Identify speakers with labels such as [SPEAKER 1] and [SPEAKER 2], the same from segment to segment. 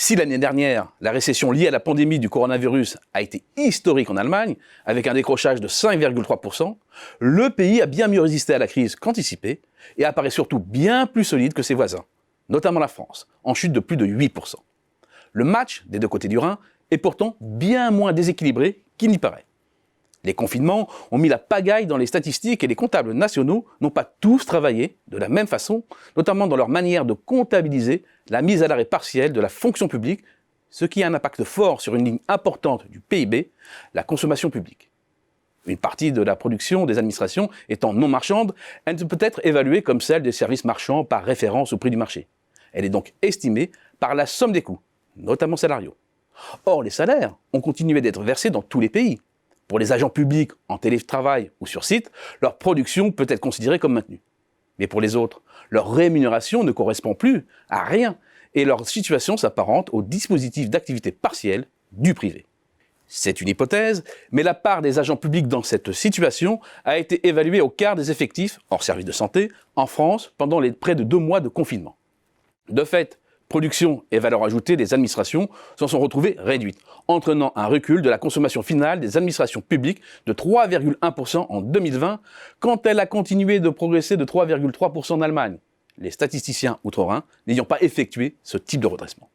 [SPEAKER 1] Si l'année dernière, la récession liée à la pandémie du coronavirus a été historique en Allemagne, avec un décrochage de 5,3%, le pays a bien mieux résisté à la crise qu'anticipé et apparaît surtout bien plus solide que ses voisins, notamment la France, en chute de plus de 8%. Le match des deux côtés du Rhin est pourtant bien moins déséquilibré qu'il n'y paraît. Les confinements ont mis la pagaille dans les statistiques et les comptables nationaux n'ont pas tous travaillé de la même façon, notamment dans leur manière de comptabiliser la mise à l'arrêt partiel de la fonction publique, ce qui a un impact fort sur une ligne importante du PIB, la consommation publique. Une partie de la production des administrations étant non marchande, elle ne peut être évaluée comme celle des services marchands par référence au prix du marché. Elle est donc estimée par la somme des coûts, notamment salariaux. Or, les salaires ont continué d'être versés dans tous les pays. Pour les agents publics en télétravail ou sur site, leur production peut être considérée comme maintenue. Mais pour les autres, leur rémunération ne correspond plus à rien et leur situation s'apparente au dispositif d'activité partielle du privé. C'est une hypothèse, mais la part des agents publics dans cette situation a été évaluée au quart des effectifs, hors service de santé, en France pendant les près de 2 mois de confinement. De fait, production et valeur ajoutée des administrations s'en sont retrouvées réduites, entraînant un recul de la consommation finale des administrations publiques de 3,1% en 2020, quand elle a continué de progresser de 3,3% en Allemagne, les statisticiens outre-Rhin n'ayant pas effectué ce type de redressement.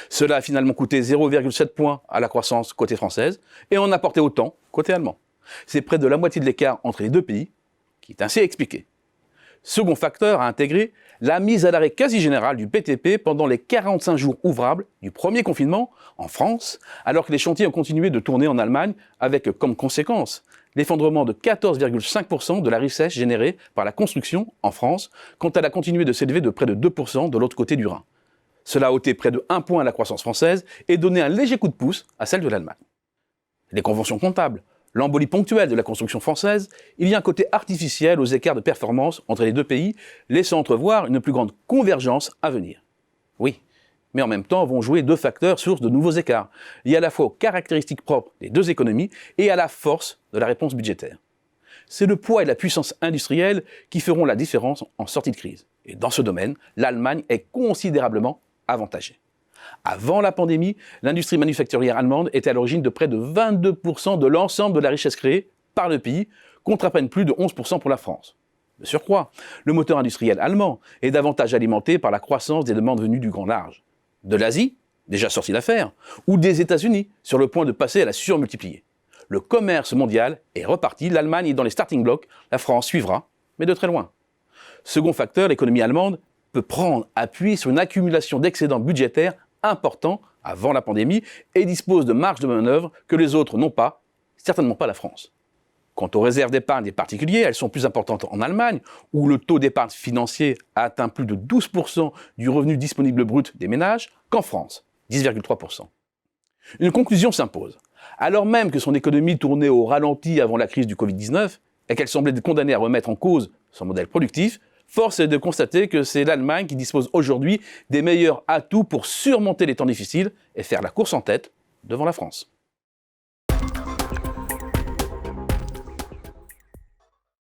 [SPEAKER 1] Cela a finalement coûté 0,7 points à la croissance côté française et en a apporté autant côté allemand. C'est près de la moitié de l'écart entre les deux pays qui est ainsi expliqué. Second facteur à intégrer, la mise à l'arrêt quasi générale du BTP pendant les 45 jours ouvrables du premier confinement en France, alors que les chantiers ont continué de tourner en Allemagne, avec comme conséquence l'effondrement de 14,5% de la richesse générée par la construction en France, quand elle a continué de s'élever de près de 2% de l'autre côté du Rhin. Cela a ôté près de 1 point à la croissance française et donné un léger coup de pouce à celle de l'Allemagne. Les conventions comptables, l'embolie ponctuelle de la construction française, il y a un côté artificiel aux écarts de performance entre les deux pays, laissant entrevoir une plus grande convergence à venir. Oui, mais en même temps vont jouer deux facteurs sources de nouveaux écarts, liés à la fois aux caractéristiques propres des deux économies et à la force de la réponse budgétaire. C'est le poids et la puissance industrielle qui feront la différence en sortie de crise. Et dans ce domaine, l'Allemagne est considérablement avantagée. Avant la pandémie, l'industrie manufacturière allemande était à l'origine de près de 22% de l'ensemble de la richesse créée par le pays, contre à peine plus de 11% pour la France. De surcroît, le moteur industriel allemand est davantage alimenté par la croissance des demandes venues du grand large, de l'Asie, déjà sortie d'affaires, ou des États-Unis, sur le point de passer à la surmultiplier. Le commerce mondial est reparti, l'Allemagne est dans les starting blocks, la France suivra, mais de très loin. Second facteur, l'économie allemande peut prendre appui sur une accumulation d'excédents budgétaires importants avant la pandémie et dispose de marges de manœuvre que les autres n'ont pas, certainement pas la France. Quant aux réserves d'épargne des particuliers, elles sont plus importantes en Allemagne, où le taux d'épargne financier a atteint plus de 12% du revenu disponible brut des ménages, qu'en France, 10,3%. Une conclusion s'impose. Alors même que son économie tournait au ralenti avant la crise du Covid-19 et qu'elle semblait condamnée à remettre en cause son modèle productif, force est de constater que c'est l'Allemagne qui dispose aujourd'hui des meilleurs atouts pour surmonter les temps difficiles et faire la course en tête devant la France.